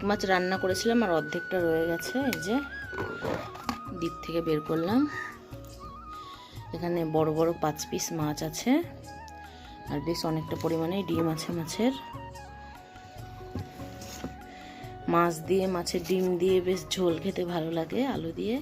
মাছ রান্না করেছিলাম আর অর্ধেকটা রয়ে গেছে। এই যে ডিপ থেকে বের করলাম। এখানে বড় বড় 5 পিস মাছ আছে আর বেশ অনেকটা পরিমাণে ডিম আছে মাছের। মাছ দিয়ে মাছের ডিম দিয়ে বেশ ঝোল খেতে ভালো লাগে আলু দিয়ে।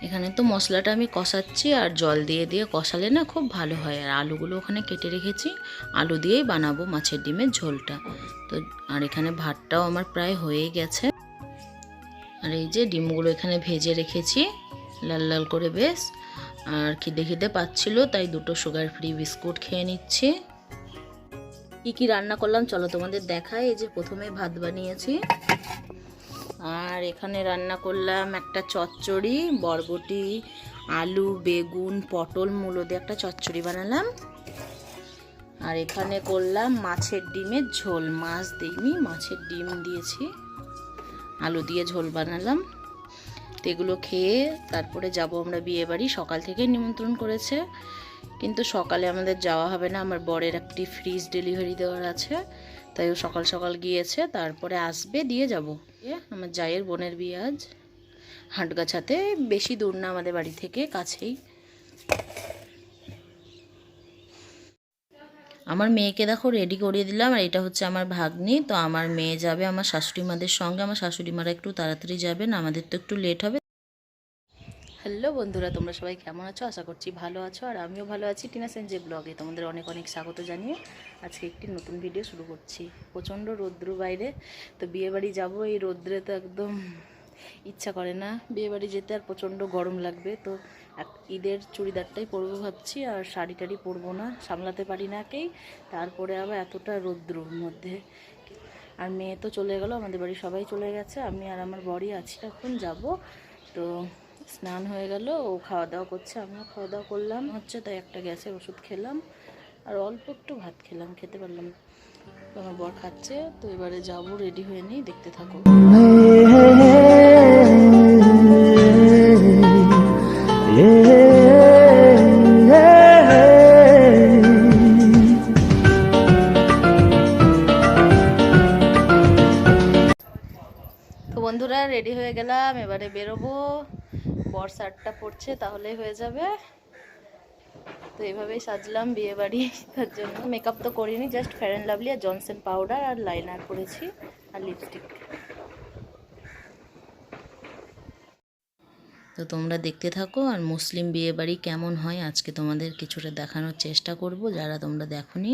এখানে তো মশলাটা আমি কষাচ্ছি আর জল দিয়ে দিয়ে কষালে না খুব ভালো হয়। আর আলুগুলো ওখানে কেটে রেখেছি, আলু দিয়েই বানাবো মাছের ডিমের ঝোলটা। তো আর এখানে ভাতটাও আমার প্রায় হয়ে গেছে। আর এই যে ডিমগুলো এখানে ভেজে রেখেছি লাল লাল করে বেশ। আর খিদে খিদে পাচ্ছিল তাই দুটো সুগার ফ্রি বিস্কুট খেয়ে নিচ্ছি। কি কি রান্না করলাম চলো তোমাদের দেখাই। এই যে প্রথমে ভাত বানিয়েছি আর এখানে রান্না করলাম একটা চচ্চড়ি, বরবটি আলু বেগুন পটল মূলো দিয়ে একটা চচ্চড়ি বানালাম। আর এখানে করলাম মাছের ডিমের ঝোল, মাছ দিইনি মাছের ডিম দিয়েছি, আলু দিয়ে ঝোল বানালাম। তো এগুলো খেয়ে তারপরে যাব আমরা বিয়ে বাড়ি। সকাল থেকে নিমন্ত্রণ করেছে কিন্তু সকালে আমাদের যাওয়া হবে না, আমার বরের একটি ফ্রিজ ডেলিভারি দেওয়ার আছে, তাই ও সকাল সকাল গিয়েছে, তারপরে আসবে দিয়ে যাব। আমার জায়ের বোনের বিয়ে আজ হাটগাছাতে, বেশি দূর না আমাদের বাড়ি থেকে, কাছেই। আমার মেয়েকে দেখো রেডি করিয়ে দিলাম। আর এটা হচ্ছে আমার ভাগ্নি। তো আমার মেয়ে যাবে আমার শাশুড়ি মাদের সঙ্গে। আমার শাশুড়ি মারা একটু তাড়াতাড়ি যাবেন, আমাদের তো একটু লেট হবে। হ্যালো বন্ধুরা, তোমরা সবাই কেমন আছো? আশা করছি ভালো আছো আর আমিও ভালো আছি। টিনা সেনজে ব্লগে তোমাদের অনেক অনেক স্বাগত জানিয়ে আজকে একটি নতুন ভিডিও শুরু করছি। প্রচণ্ড রৌদ্র বাইরে, তো বিয়েবাড়ি যাব। এই রৌদ্রে তো একদম ইচ্ছা করে না বিয়েবাড়ি যেতে, আর প্রচণ্ড গরম লাগবে। তো ঈদের চুড়িদারটাই পরবো ভাবছি, আর শাড়ি টাড়ি পরবো না, সামলাতে পারি না কেই। তারপরে আবার এতটা রৌদ্রর মধ্যে। আর মেয়ে তো চলে গেল, আমাদের বাড়ি সবাই চলে গেছে, আমি আর আমার বরই আছি, এখন যাব। তো স্নান হয়ে গেল, ও খাওয়া দাওয়া করছে, আমিও খাওয়া দাওয়া করলাম হচ্ছে, তাই একটা গ্যাসের ওষুধ খেলাম আর অল্প একটু ভাত খেলাম, খেতে পারলাম। তো আমার বর খাচ্ছে। তো এবারে যাবো, রেডি হয়ে নিই, দেখতে থাকো। তো বন্ধুরা রেডি হয়ে গেলাম, এবারে বেরোবো। বর শার্টটা পরছে, তাহলেই হয়ে যাবে। তো এইভাবেই সাজলাম বিয়ে বাড়ি, তার জন্য মেকআপ তো করিনি, জাস্ট ফেয়ার অ্যান্ড লাভলি আর জনসন পাউডার আর লাইনার পরেছি আর লিপস্টিক। তো তোমরা দেখতে থাকো। আর মুসলিম বিয়ে বাড়ি কেমন হয় আজকে তোমাদের কিছুটা দেখানোর চেষ্টা করব, যারা তোমরা দেখোনি।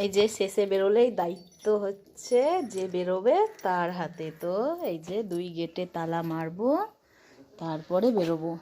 এই যে শেষে বেরোলেই দায়িত্ব হচ্ছে যে বেরোবে তার হাতে। তো এই যে 2 গেটে তালা মারবো, তারপরে বেরোবো।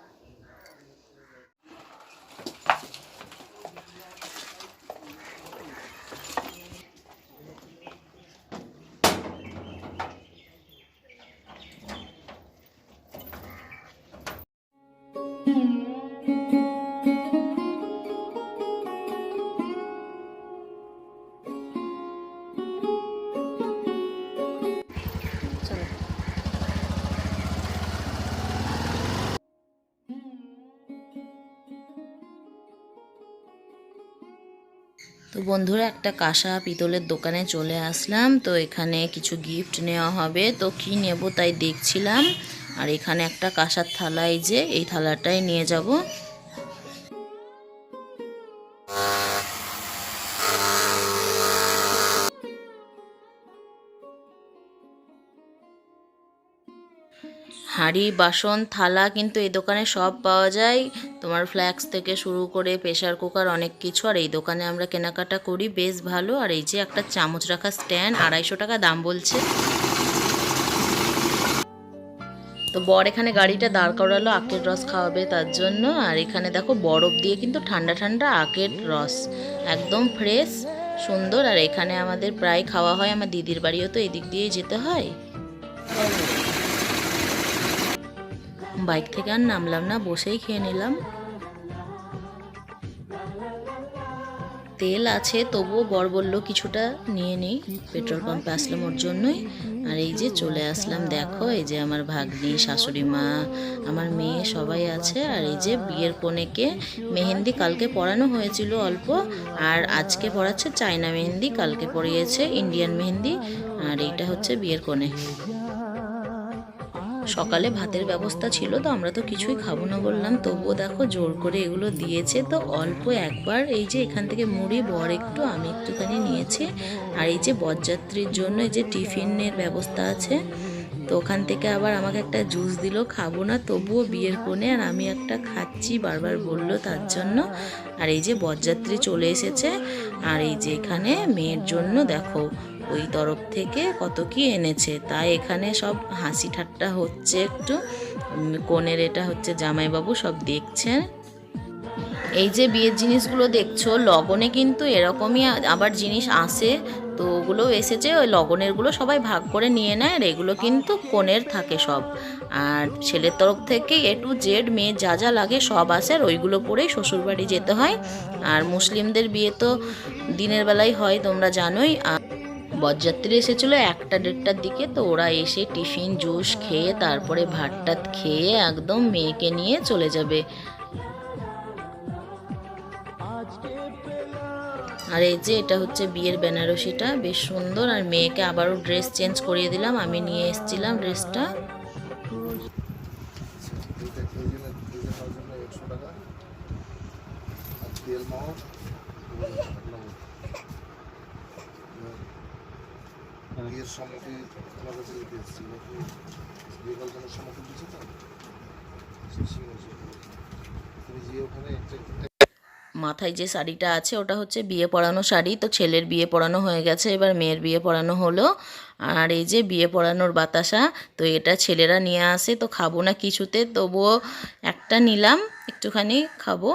তো বন্ধুরা একটা কাঁসা পিতলের দোকানে চলে আসলাম। তো এখানে কিছু গিফট নেওয়া হবে, তো কি নেব তাই দেখছিলাম। আর এখানে একটা কাঁসার থালা, এই যে এই থালাটাই নিয়ে যাব। হাঁড়ি বাসন থালা কিন্তু এই দোকানে সব পাওয়া যায়, তোমার ফ্ল্যাক্স থেকে শুরু করে প্রেসার কুকার অনেক কিছু। আর এই দোকানে আমরা কেনাকাটা করি, বেশ ভালো। আর এই যে একটা চামচ রাখার স্ট্যান্ড, 250 টাকা দাম বলছে। তো বর এখানে গাড়িটা দাঁড় করালো, আখের রস খাওয়াবে তার জন্য। আর এখানে দেখো বরফ দিয়ে কিন্তু ঠান্ডা ঠান্ডা আখের রস, একদম ফ্রেশ সুন্দর। আর এখানে আমাদের প্রায় খাওয়া হয়, আমার দিদির বাড়িও তো এদিক দিয়েই যেতে হয়। বাইক থেকে আর নামলাম না, বসেই খেয়ে নিলাম। তেল আছে, তবুও বর বললো কিছুটা নিয়ে নিই, পেট্রোল পাম্পে আসলাম ওর জন্যই। আর এই যে চলে আসলাম, দেখো এই যে আমার ভাগ্নি, শাশুড়ি মা, আমার মেয়ে সবাই আছে। আর এই যে বিয়ের কনেকে মেহেন্দি কালকে পরানো হয়েছিল অল্প, আর আজকে পরাচ্ছে চায়না মেহেন্দি, কালকে পরিয়েছে ইন্ডিয়ান মেহেন্দি। আর এইটা হচ্ছে বিয়ের কনে। সকালে ভাতের ব্যবস্থা ছিল, তো আমরা তো কিছুই খাবো না বললাম, তবুও দেখো জোর করে এগুলো দিয়েছে। তো অল্প একবার এই যে এখান থেকে মুড়ি, বর একটু, আমি একটুখানি নিয়েছি। আর এই যে বরযাত্রীর জন্য এই যে টিফিনের ব্যবস্থা আছে, তো ওখান থেকে আবার আমাকে একটা জুস দিল, খাবো না তবুও বিয়ের কোণে, আর আমি একটা খাচ্ছি, বারবার বললো তার জন্য। আর এই যে বরযাত্রী চলে এসেছে। আর এই যে এখানে মেয়ের জন্য দেখো ওই তরফ থেকে কত কি এনেছে, তাই এখানে সব হাসি ঠাট্টা হচ্ছে একটু। কনের এটা হচ্ছে জামাইবাবু, সব দেখছেন। এই যে বিয়ের জিনিসগুলো দেখছো, লগনে কিন্তু এরকমই আবার জিনিস আসে, তো ওগুলো এসেছে, ওই লগনেরগুলো সবাই ভাগ করে নিয়ে নেয়, আর এগুলো কিন্তু কনের থাকে সব। আর ছেলের তরফ থেকে A to Z মেয়ের যা যা লাগে সব আসে, আর ওইগুলো পরেই শ্বশুরবাড়ি যেতে হয়। আর মুসলিমদের বিয়ে তো দিনের বেলায় হয়, তোমরা জানোই। আর বরযাত্রী এসেছিলো 1টা-1:30টার দিকে, তো ওরা এসে টিফিন জুস খেয়ে তারপরে ভাত টাত খেয়ে একদম মেয়েকে নিয়ে চলে যাবে। আর এই যে এটা হচ্ছে বিয়ের বেনারসিটা, বেশ সুন্দর। আর মেয়েকে আবারও ড্রেস চেঞ্জ করিয়ে দিলাম, আমি নিয়ে এসেছিলাম ড্রেসটা। মাথায় যে শাড়িটা আছে ওটা হচ্ছে বিয়ে পড়ানো শাড়ি, তো ছেলের বিয়ে পড়ানো হয়ে গেছে, এবার মেয়ের বিয়ে পড়ানো হলো। আর এই যে বিয়ে পড়ানোর বাতাসা, তো এটা ছেলেরা নিয়ে আসে, তো খাবো না কিছুতে, তবুও একটা নিলাম, একটুখানি খাবো।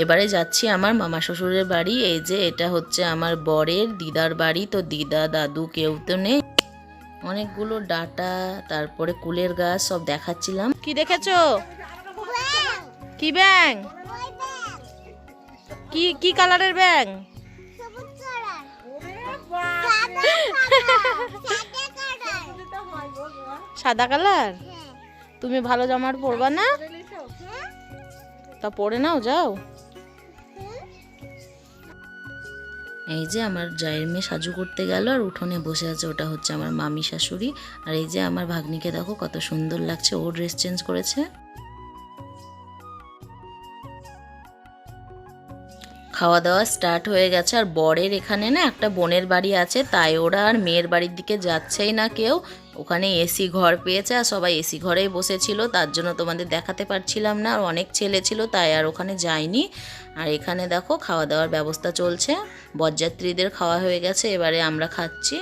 এবারে যাচ্ছি আমার মামা শ্বশুরের বাড়ি। এই যে এটা হচ্ছে আমার বরের দিদার বাড়ি, তো দিদা দাদু কেউ তো নেই। অনেকগুলো ডাটা, তারপরে কুলের গাছ সব দেখাচ্ছিলাম। কি দেখেছো? কি ব্যাং? কি কালারের ব্যাং? সাদা কালার। তুমি ভালো জামার পরবা না? তা পরে নাও, যাও। এই যে আমার জায়ের মেয়ে সাজু করতে গেল, আর উঠোনে বসে আছে, ওটা হচ্ছে আমার মামি শাশুড়ি। আর এই যে আমার ভাগ্নিকে দেখো কত সুন্দর লাগছে, ও ড্রেস চেঞ্জ করেছে। খাওয়া দাওয়া স্টার্ট হয়ে গেছে। আর বরের এখানে না একটা বোনের বাড়ি আছে, তাই ওরা আর মেয়ের বাড়ির দিকে যাচ্ছেই না কেউ। ওখানে এসি ঘর পেয়েছে, আর সবাই এসি ঘরেই বসেছিল, তার জন্য তোমাদের দেখাতে পারছিলাম না। আর অনেক ছেলে ছিল, তাই আর ওখানে যায়নি। আর এখানে দেখো খাওয়া দাওয়ার ব্যবস্থা চলছে, বরযাত্রীদের খাওয়া হয়ে গেছে, এবারে আমরা খাচ্ছি।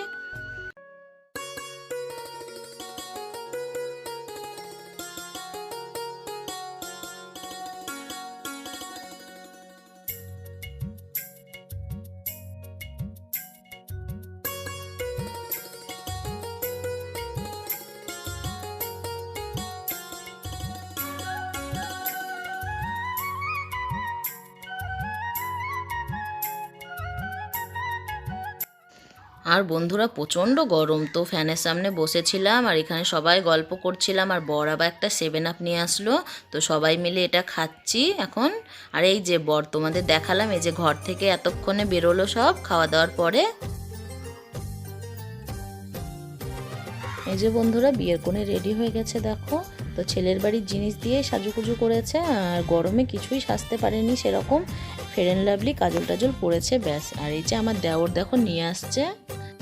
আর বন্ধুরা প্রচণ্ড গরম, তো ফ্যানের সামনে বসেছিলাম, আর এখানে সবাই গল্প করছিলাম। আর বর আবার একটা 7 আপ নিয়ে আসলো, তো সবাই মিলে এটা খাচ্ছি এখন। আর এই যে বর তোমাদের দেখালাম, এই যে ঘর থেকে এতক্ষণে বেরোলো সব খাওয়া দাওয়ার পরে। এই যে বন্ধুরা বিয়ের কোণে রেডি হয়ে গেছে দেখো, তো ছেলের বাড়ির জিনিস দিয়ে সাজুকুজু করেছে, আর গরমে কিছুই সাজতে পারেনি সেরকম, ফেয়ার অ্যান্ড লাভলি কাজল টাজল পরেছে, ব্যাস। আর এই যে আমার দেওর দেখো নিয়ে আসছে,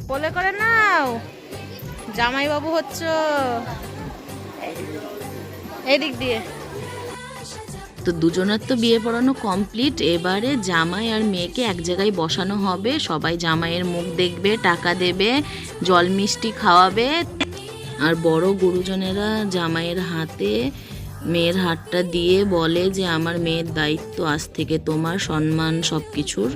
কোলে করে নাও, জামাইবাবু হচ্ছে এদিক দিয়ে। তো দুজনের তো বিয়ে পড়ানো কমপ্লিট, এবারে জামাই আর মেয়েকে এক জায়গায় বসানো হবে, সবাই জামাইয়ের মুখ দেখবে, টাকা দেবে, জল মিষ্টি খাওয়াবে। আর বড় গুরুজনেরা জামাইয়ের হাতে মেয়ের হাতটা দিয়ে বলে যে আমার মেয়ের দায়িত্ব আজ থেকে তোমার, সম্মান সব কিছুর।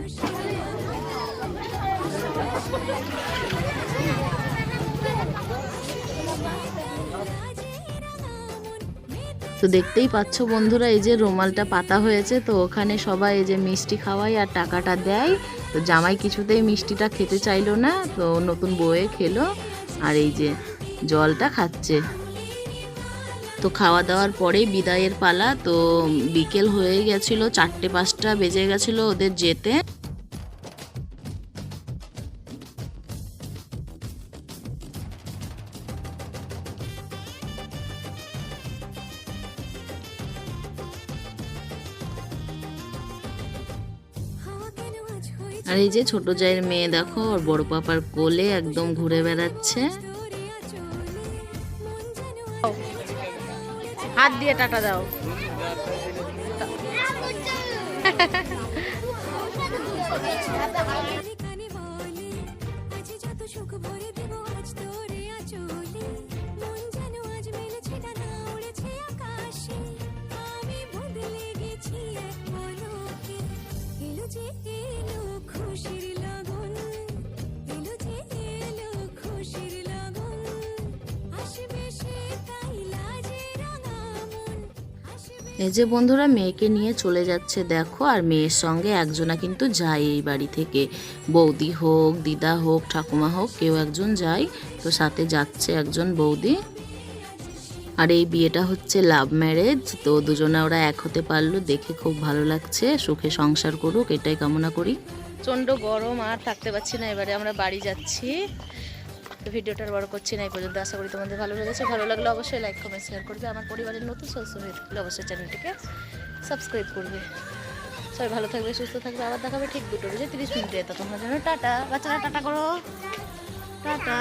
তো দেখতেই পাচ্ছ বন্ধুরা, এই যে রুমালটা পাতা হয়েছে, তো ওখানে সবাই এই যে মিষ্টি খাওয়ায় আর টাকাটা দেয়। তো জামাই কিছুতেই মিষ্টিটা খেতে চাইলো না, তো নতুন বউয়ে খেলো আর এই যে জলটা খাচ্ছে। তো খাওয়া দাওয়ার পরেই বিদায়ের পালা। তো বিকেল হয়ে গেছিলো, 4টে-5টা বেজে গেছিলো ওদের যেতে। আর এই যে ছোট জায়ের মেয়ে দেখো, ওর বড় পাপার কোলে একদম ঘুরে বেড়াচ্ছে। হাত দিয়ে টাটা দাও। এই যে বন্ধুরা মেয়েকে নিয়ে চলে যাচ্ছে দেখো, আর মেয়ের সঙ্গে একজনা কিন্তু যায় এই বাড়ি থেকে, বৌদি হোক, দিদা হোক, ঠাকুমা হোক, কেউ একজন যায়। তো সাথে যাচ্ছে একজন বৌদি। আর এই বিয়েটা হচ্ছে লাভ ম্যারেজ, তো দুজনে ওরা এক হতে পারলো, দেখে খুব ভালো লাগছে। সুখে সংসার করুক এটাই কামনা করি। প্রচণ্ড গরম, আর থাকতে পারছি না, এবারে আমরা বাড়ি যাচ্ছি। তো ভিডিওটা বড় করছি না, এই পর্যন্ত। আশা করি তোমাদের ভালো লেগেছে। ভালো লাগলে অবশ্যই লাইক, কমেন্ট, শেয়ার করবে। আমার পরিবারের নতুন সদস্য হয়ে থাকলে অবশ্যই চ্যানেলটিকে সাবস্ক্রাইব করবে। সবাই ভালো থাকবে, সুস্থ থাকবে। আবার দেখাবে ঠিক 2টো বেজে 30 মিনিটে। ততক্ষণ যেন টাটা। বাচ্চারা টাটা করো, টাটা।